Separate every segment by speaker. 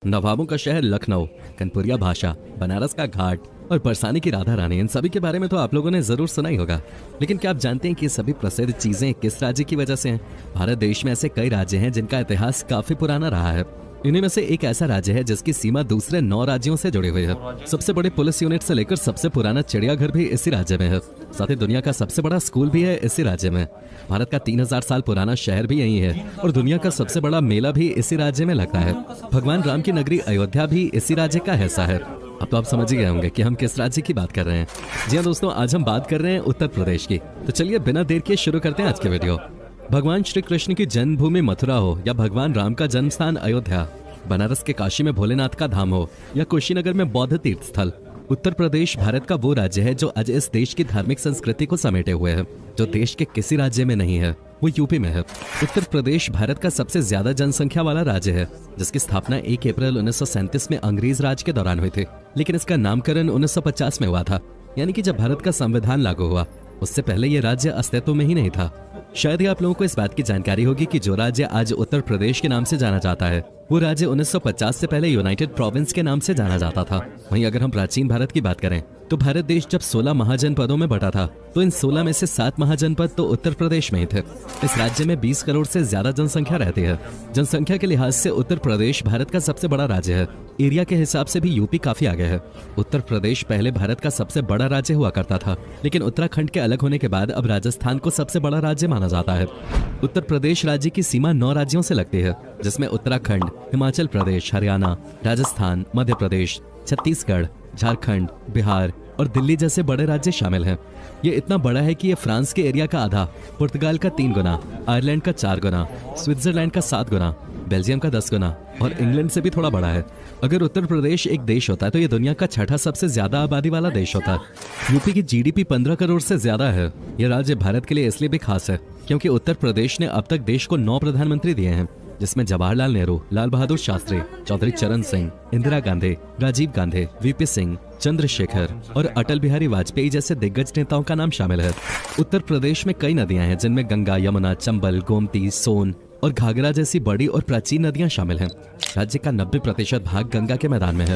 Speaker 1: नवाबों का शहर लखनऊ, कनपुरिया भाषा, बनारस का घाट और बरसाने की राधा रानी, इन सभी के बारे में तो आप लोगों ने जरूर सुना ही होगा। लेकिन क्या आप जानते हैं कि ये सभी प्रसिद्ध चीजें किस राज्य की वजह से हैं? भारत देश में ऐसे कई राज्य हैं जिनका इतिहास काफी पुराना रहा है। इन्हीं में से एक ऐसा राज्य है जिसकी सीमा दूसरे 9 राज्यों से जुड़ी हुई है। सबसे बड़े पुलिस यूनिट से लेकर सबसे पुराना चिड़ियाघर भी इसी राज्य में है। साथ ही दुनिया का सबसे बड़ा स्कूल भी है इसी राज्य में। भारत का 3000 साल पुराना शहर भी यही है और दुनिया का सबसे बड़ा मेला भी इसी राज्य में लगता है। भगवान राम की नगरी अयोध्या भी इसी राज्य का हिस्सा है। अब तो आप समझ ही गए होंगे कि हम किस राज्य की बात कर रहे हैं। जी हाँ दोस्तों, आज हम बात कर रहे हैं उत्तर प्रदेश की। तो चलिए बिना देर के शुरू करते हैं आज के वीडियो। भगवान श्री कृष्ण की जन्मभूमि मथुरा हो या भगवान राम का जन्म स्थान अयोध्या, बनारस के काशी में भोलेनाथ का धाम हो या कुशीनगर में बौद्ध तीर्थ स्थल, उत्तर प्रदेश भारत का वो राज्य है जो आज इस देश की धार्मिक संस्कृति को समेटे हुए है। जो देश के किसी राज्य में नहीं है वो यूपी में है। उत्तर प्रदेश भारत का सबसे ज्यादा जनसंख्या वाला राज्य है, जिसकी स्थापना 1 अप्रैल 1937 में अंग्रेज राज के दौरान हुई थी। लेकिन इसका नामकरण 1950 में हुआ था, यानी कि जब भारत का संविधान लागू हुआ। उससे पहले ये राज्य अस्तित्व में ही नहीं था। शायद ही आप लोगों को इस बात की जानकारी होगी कि जो राज्य आज उत्तर प्रदेश के नाम से जाना जाता है वो राज्य 1950 से पहले यूनाइटेड प्रोविंस के नाम से जाना जाता था। वहीं अगर हम प्राचीन भारत की बात करें तो भारत देश जब 16 महाजनपदों में बटा था तो इन 16 में से 7 महाजनपद तो उत्तर प्रदेश में ही थे। इस राज्य में 20 करोड़ से ज्यादा जनसंख्या रहती है। जनसंख्या के लिहाज से उत्तर प्रदेश भारत का सबसे बड़ा राज्य है। एरिया के हिसाब से भी यूपी काफी आगे है। उत्तर प्रदेश पहले भारत का सबसे बड़ा राज्य हुआ करता था, लेकिन उत्तराखंड के अलग होने के बाद अब राजस्थान को सबसे बड़ा राज्य माना जाता है। उत्तर प्रदेश राज्य की सीमा 9 राज्यों से लगती है, जिसमें उत्तराखंड, हिमाचल प्रदेश, हरियाणा, राजस्थान, मध्य प्रदेश, छत्तीसगढ़, झारखंड, बिहार और दिल्ली जैसे बड़े राज्य शामिल हैं। ये इतना बड़ा है कि ये फ्रांस के एरिया का आधा, पुर्तगाल का 3 गुना, आयरलैंड का 4 गुना, स्विट्जरलैंड का 7 गुना, बेल्जियम का 10 गुना और इंग्लैंड से भी थोड़ा बड़ा है। अगर उत्तर प्रदेश एक देश होता है तो ये दुनिया का 6ठा सबसे ज्यादा आबादी वाला देश होता है। यूपी की जीडीपी 15 करोड़ से ज्यादा है। यह राज्य भारत के लिए इसलिए भी खास है क्योंकि उत्तर प्रदेश ने अब तक देश को 9 प्रधानमंत्री दिए हैं, जिसमें जवाहरलाल नेहरू, लाल बहादुर शास्त्री, चौधरी चरण सिंह, इंदिरा गांधी, राजीव गांधी, वीपी सिंह, चंद्रशेखर और अटल बिहारी वाजपेयी जैसे दिग्गज नेताओं का नाम शामिल है। उत्तर प्रदेश में कई नदियां हैं जिनमें गंगा, यमुना, चंबल, गोमती, सोन और घाघरा जैसी बड़ी और प्राचीन नदियां शामिल हैं। राज्य का 90% भाग गंगा के मैदान में है।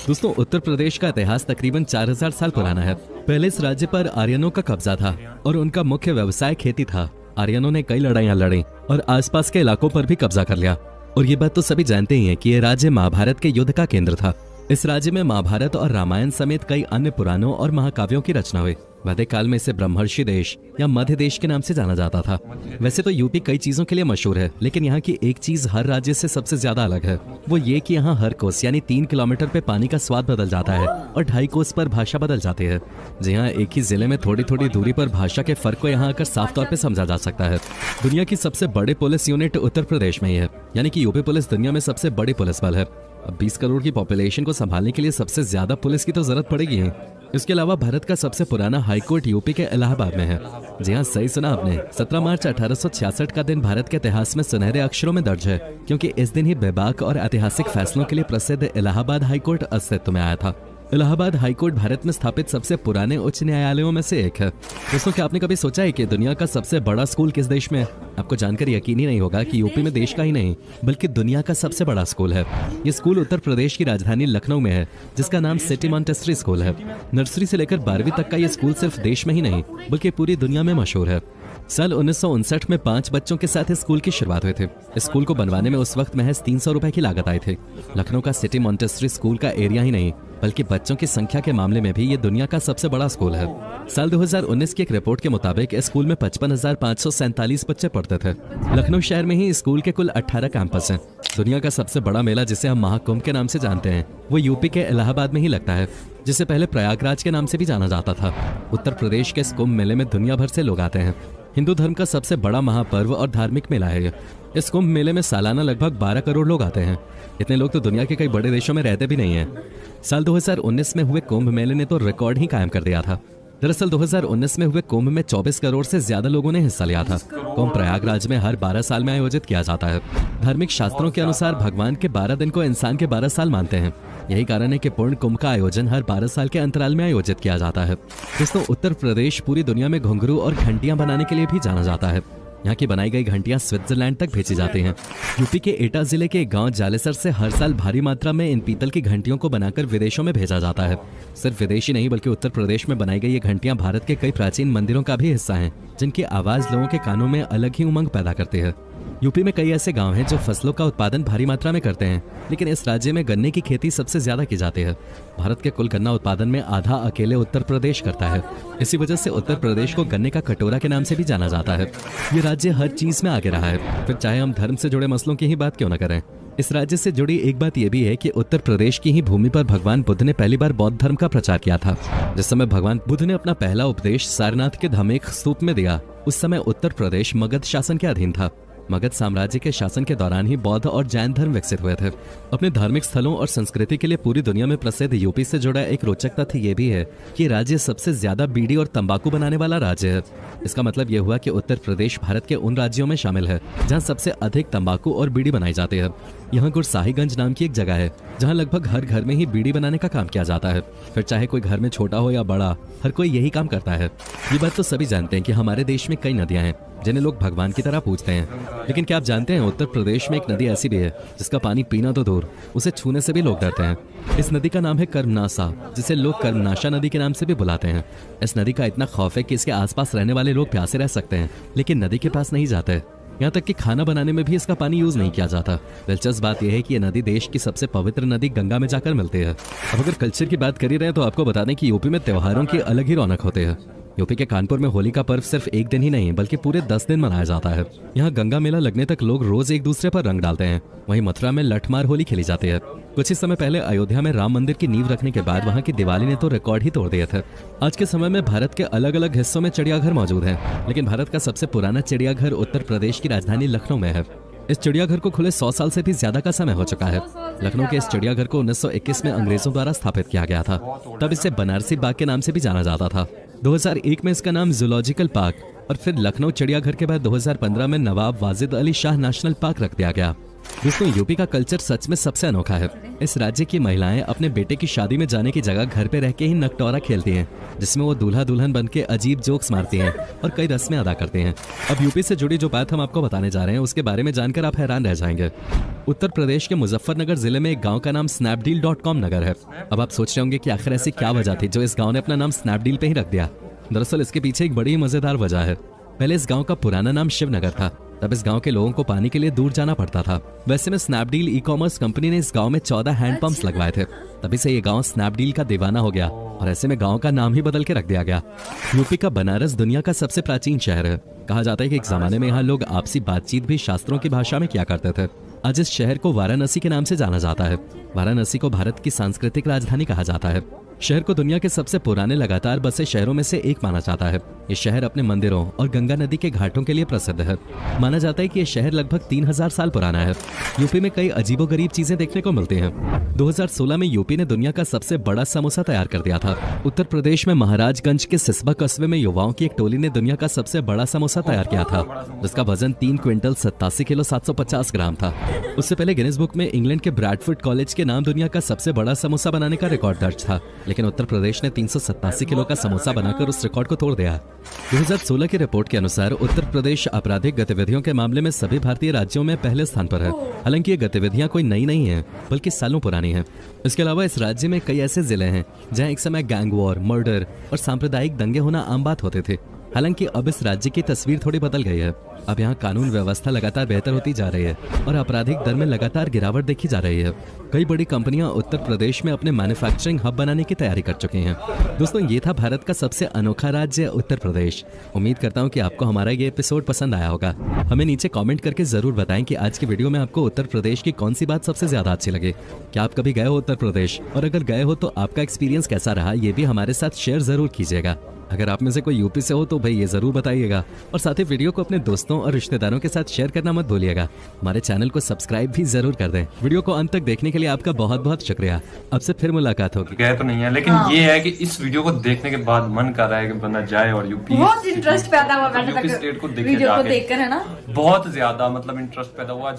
Speaker 1: दोस्तों, उत्तर प्रदेश का इतिहास तकरीबन 4000 साल पुराना है। पहले इस राज्य पर आर्यनों का कब्जा था और उनका मुख्य व्यवसाय खेती था। आर्यनों ने कई लड़ाइयां लड़ी और आसपास के इलाकों पर भी कब्जा कर लिया। और ये बात तो सभी जानते ही हैं कि ये राज्य महाभारत के युद्ध का केंद्र था। इस राज्य में महाभारत और रामायण समेत कई अन्य पुराणों और महाकाव्यों की रचना हुई। वैदिक काल में इसे ब्रह्मर्षि देश या मध्य देश के नाम से जाना जाता था। वैसे तो यूपी कई चीजों के लिए मशहूर है, लेकिन यहाँ की एक चीज हर राज्य से सबसे ज्यादा अलग है। वो ये कि यहाँ हर कोस यानी 3 किलोमीटर पे पानी का स्वाद बदल जाता है और 2.5 कोस पर भाषा बदल जाती है। जी हाँ, एक ही जिले में थोड़ी थोड़ी दूरी पर भाषा के फर्क को यहाँ आकर साफ तौर पे समझा जा सकता है। दुनिया की सबसे बड़े पुलिस यूनिट उत्तर प्रदेश में ही है, यानी कि यूपी पुलिस दुनिया में सबसे बड़ी पुलिस बल है। अब 20 करोड़ की पॉपुलेशन को संभालने के लिए सबसे ज्यादा पुलिस की तो जरूरत पड़ेगी ही। इसके अलावा भारत का सबसे पुराना हाईकोर्ट यूपी के इलाहाबाद में है। जी हाँ, सही सुना आपने। 17 मार्च 1866 का दिन भारत के इतिहास में सुनहरे अक्षरों में दर्ज है, क्योंकि इस दिन ही बेबाक और ऐतिहासिक फैसलों के लिए प्रसिद्ध इलाहाबाद हाईकोर्ट अस्तित्व में आया था। इलाहाबाद हाईकोर्ट भारत में स्थापित सबसे पुराने उच्च न्यायालयों में से एक है। दोस्तों, क्या आपने कभी सोचा है कि दुनिया का सबसे बड़ा स्कूल किस देश में है? आपको जानकर यकीन ही नहीं होगा कि यूपी में देश का ही नहीं बल्कि दुनिया का सबसे बड़ा स्कूल है। ये स्कूल उत्तर प्रदेश की राजधानी लखनऊ में है, जिसका नाम सिटी मॉन्टेसरी स्कूल है। नर्सरी से लेकर 12वीं तक का ये स्कूल सिर्फ देश में ही नहीं बल्कि पूरी दुनिया में मशहूर है। साल 1959 में 5 बच्चों के साथ इस स्कूल की शुरुआत हुई थी। इस स्कूल को बनवाने में उस वक्त महज 300 रुपए की लागत आई थी। लखनऊ का सिटी मॉन्टेसरी स्कूल का एरिया ही नहीं बल्कि बच्चों की संख्या के मामले में भी ये दुनिया का सबसे बड़ा स्कूल है। साल 2019 की एक रिपोर्ट के मुताबिक इस स्कूल में 55,547 बच्चे पढ़ते थे। लखनऊ शहर में ही स्कूल के कुल 18 कैंपस हैं। दुनिया का सबसे बड़ा मेला, जिसे हम महाकुंभ के नाम से जानते हैं, वो यूपी के इलाहाबाद में ही लगता है, जिसे पहले प्रयागराज के नाम से भी जाना जाता था। उत्तर प्रदेश के इस कुंभ मेले में दुनिया भर से लोग आते हैं। हिंदू धर्म का सबसे बड़ा महापर्व और धार्मिक मेला है ये। इस कुंभ मेले में सालाना लगभग 12 करोड़ लोग आते हैं। इतने लोग तो दुनिया के कई बड़े देशों में रहते भी नहीं हैं। साल 2019 में हुए कुंभ मेले ने तो रिकॉर्ड ही कायम कर दिया था। दरअसल 2019 में हुए कुंभ में 24 करोड़ से ज्यादा लोगों ने हिस्सा लिया था। कुंभ प्रयागराज में हर 12 साल में आयोजित किया जाता है। धार्मिक शास्त्रों के अनुसार भगवान के 12 दिन को इंसान के 12 साल मानते हैं। यही कारण है कि पूर्ण कुंभ का आयोजन हर 12 साल के अंतराल में आयोजित किया जाता है। दोस्तों, उत्तर प्रदेश पूरी दुनिया में घुंघरू और घंटियां बनाने के लिए भी जाना जाता है। यहाँ की बनाई गई घंटियां स्विट्जरलैंड तक भेजी जाती हैं। यूपी के एटा जिले के गांव जालेसर से हर साल भारी मात्रा में इन पीतल की घंटियों को बनाकर विदेशों में भेजा जाता है। सिर्फ विदेशी नहीं बल्कि उत्तर प्रदेश में बनाई गई ये घंटियां भारत के कई प्राचीन मंदिरों का भी हिस्सा हैं, जिनकी आवाज लोगों के कानों में अलग ही उमंग पैदा करती है। यूपी में कई ऐसे गांव हैं जो फसलों का उत्पादन भारी मात्रा में करते हैं, लेकिन इस राज्य में गन्ने की खेती सबसे ज्यादा की जाती है। भारत के कुल गन्ना उत्पादन में आधा अकेले उत्तर प्रदेश करता है। इसी वजह से उत्तर प्रदेश को गन्ने का कटोरा के नाम से भी जाना जाता है। ये राज्य हर चीज में आगे रहा है, फिर चाहे हम धर्म से जुड़े मसलों की ही बात क्यों न करें। इस राज्य से जुड़ी एक बात यह भी है कि उत्तर प्रदेश की ही भूमि पर भगवान बुद्ध ने पहली बार बौद्ध धर्म का प्रचार किया था। जिस समय भगवान बुद्ध ने अपना पहला उपदेश सारनाथ के धमेख स्तूप में दिया, उस समय उत्तर प्रदेश मगध शासन के अधीन था। मगध साम्राज्य के शासन के दौरान ही बौद्ध और जैन धर्म विकसित हुए थे। अपने धार्मिक स्थलों और संस्कृति के लिए पूरी दुनिया में प्रसिद्ध यूपी से जुड़ा एक रोचक तथ्य ये भी है कि राज्य सबसे ज्यादा बीड़ी और तंबाकू बनाने वाला राज्य है। इसका मतलब ये हुआ कि उत्तर प्रदेश भारत के उन राज्यों में शामिल है जहाँ सबसे अधिक तंबाकू और बीड़ी बनाई जाती है। यहाँ गुरसाहिगंज नाम की एक जगह है जहाँ लगभग हर घर में ही बीड़ी बनाने का काम किया जाता है। फिर चाहे कोई घर में छोटा हो या बड़ा, हर कोई यही काम करता है। ये बात तो सभी जानते हैं कि हमारे देश में कई नदियां हैं जिन्हें लोग भगवान की तरह पूजते हैं, लेकिन क्या आप जानते हैं उत्तर प्रदेश में एक नदी ऐसी भी है जिसका पानी पीना तो दूर, उसे छूने से भी लोग डरते हैं। इस नदी का नाम है कर्मनासा, जिसे लोग कर्मनाशा नदी के नाम से भी बुलाते हैं। इस नदी का इतना खौफ है कि इसके आसपास रहने वाले लोग प्यासे रह सकते हैं, लेकिन नदी के पास नहीं जाते। यहाँ तक कि खाना बनाने में भी इसका पानी यूज नहीं किया जाता। दिलचस्प बात यह है कि यह नदी देश की सबसे पवित्र नदी गंगा में जाकर मिलती है। अब अगर कल्चर की बात कर ही रहे हैं तो आपको बता दें कि यूपी में त्योहारों की अलग ही रौनक होती है। यूपी के कानपुर में होली का पर्व सिर्फ एक दिन ही नहीं बल्कि पूरे 10 दिन मनाया जाता है। यहाँ गंगा मेला लगने तक लोग रोज एक दूसरे पर रंग डालते हैं। वहीं मथुरा में लठमार होली खेली जाती है। कुछ ही समय पहले अयोध्या में राम मंदिर की नींव रखने के बाद वहाँ की दिवाली ने तो रिकॉर्ड ही तोड़ दिए थे। आज के समय में भारत के अलग अलग हिस्सों में चिड़ियाघर मौजूद हैं, लेकिन भारत का सबसे पुराना चिड़ियाघर उत्तर प्रदेश की राजधानी लखनऊ में है। इस चिड़ियाघर को खुले 100 साल से भी ज्यादा का समय हो चुका है। लखनऊ के इस चिड़ियाघर को 1921 में अंग्रेजों द्वारा स्थापित किया गया था। तब इसे बनारसी बाग के नाम से भी जाना जाता था। 2001 में इसका नाम जूलॉजिकल पार्क और फिर लखनऊ चिड़ियाघर के बाद 2015 में नवाब वाजिद अली शाह नेशनल पार्क रख दिया गया। दोस्तों, यूपी का कल्चर सच में सबसे अनोखा है। इस राज्य की महिलाएं अपने बेटे की शादी में जाने की जगह घर पे रह के ही नकटोरा खेलती हैं, जिसमें वो दूल्हा दुल्हन बन के अजीब जोक्स मारती हैं और कई रस्में अदा करते हैं। अब यूपी से जुड़ी जो बात हम आपको बताने जा रहे हैं उसके बारे में जानकर आप हैरान रह जाएंगे। उत्तर प्रदेश के मुजफ्फरनगर जिले में एक गांव का नाम स्नैपडील.com नगर है। अब आप सोच रहे होंगे कि आखिर ऐसी क्या वजह थी जो इस गाँव ने अपना नाम स्नैपडील पे ही रख दिया। दरअसल इसके पीछे एक बड़ी मजेदार वजह है। पहले इस गांव का पुराना नाम शिवनगर था। तब इस गांव के लोगों को पानी के लिए दूर जाना पड़ता था। वैसे में स्नैपडील ई-कॉमर्स कंपनी ने इस गांव में 14 हैंडपंप्स लगवाए थे। तभी से ये गांव स्नैपडील का दीवाना हो गया और ऐसे में गांव का नाम ही बदल के रख दिया गया। यूपी का बनारस दुनिया का सबसे प्राचीन शहर है। कहा जाता है कि एक जमाने में यहाँ लोग आपसी बातचीत भी शास्त्रों की भाषा में किया करते थे। आज इस शहर को वाराणसी के नाम से जाना जाता है। वाराणसी को भारत की सांस्कृतिक राजधानी कहा जाता है। शहर को दुनिया के सबसे पुराने लगातार बसे शहरों में से एक माना जाता है। ये शहर अपने मंदिरों और गंगा नदी के घाटों के लिए प्रसिद्ध है। माना जाता है कि ये शहर लगभग 3000 साल पुराना है। यूपी में कई अजीबोगरीब चीजें देखने को मिलती हैं। 2016 में यूपी ने दुनिया का सबसे बड़ा समोसा तैयार कर दिया था। उत्तर प्रदेश में महाराजगंज के सिसबा कस्बे में युवाओं की एक टोली ने दुनिया का सबसे बड़ा समोसा तैयार किया था, जिसका वजन 3 क्विंटल 87 किलो 750 ग्राम था। उससे पहले गिनीज बुक में इंग्लैंड के ब्रैडफोर्ड कॉलेज के नाम दुनिया का सबसे बड़ा समोसा बनाने का रिकॉर्ड दर्ज था, लेकिन उत्तर प्रदेश ने 387 किलो का समोसा बनाकर उस रिकॉर्ड को तोड़ दिया। 2016 की रिपोर्ट के अनुसार उत्तर प्रदेश आपराधिक गतिविधियों के मामले में सभी भारतीय राज्यों में पहले स्थान पर है। हालांकि ये गतिविधियां कोई नई नहीं है बल्कि सालों पुरानी है। इसके अलावा इस राज्य में कई ऐसे जिले हैं जहां एक समय गैंग वॉर, मर्डर और सांप्रदायिक दंगे होना आम बात होते थे। हालांकि अब इस राज्य की तस्वीर थोड़ी बदल गई है। अब यहाँ कानून व्यवस्था लगातार बेहतर होती जा रही है और आपराधिक दर में लगातार गिरावट देखी जा रही है। कई बड़ी कंपनियां उत्तर प्रदेश में अपने मैन्युफैक्चरिंग हब बनाने की तैयारी कर चुकी हैं। दोस्तों, ये था भारत का सबसे अनोखा राज्य उत्तर प्रदेश। उम्मीद करता हूँ कि आपको हमारा ये एपिसोड पसंद आया होगा। हमें नीचे कॉमेंट करके जरूर बताएं कि आज की वीडियो में आपको उत्तर प्रदेश की कौन सी बात सबसे ज्यादा अच्छी लगी। क्या आप कभी गए हो उत्तर प्रदेश, और अगर गए हो तो आपका एक्सपीरियंस कैसा रहा, ये भी हमारे साथ शेयर जरूर कीजिएगा। अगर आप में से कोई यूपी से हो तो भाई ये जरूर बताइएगा, और साथ ही वीडियो को अपने दोस्तों और रिश्तेदारों के साथ शेयर करना मत भूलिएगा। हमारे चैनल को सब्सक्राइब भी जरूर कर दें। वीडियो को अंत तक देखने के लिए आपका बहुत बहुत शुक्रिया। अब से फिर मुलाकात होगी।
Speaker 2: गए तो नहीं है, लेकिन ये है कि इस वीडियो को देखने के बाद मन कर रहा है कि बंदा जाए और यूपी
Speaker 3: बहुत इंटरेस्ट पैदा हुआ
Speaker 2: यूपी स्टेट को
Speaker 3: वीडियो को देखकर, है ना?
Speaker 2: बहुत ज्यादा मतलब इंटरेस्ट पैदा हुआ।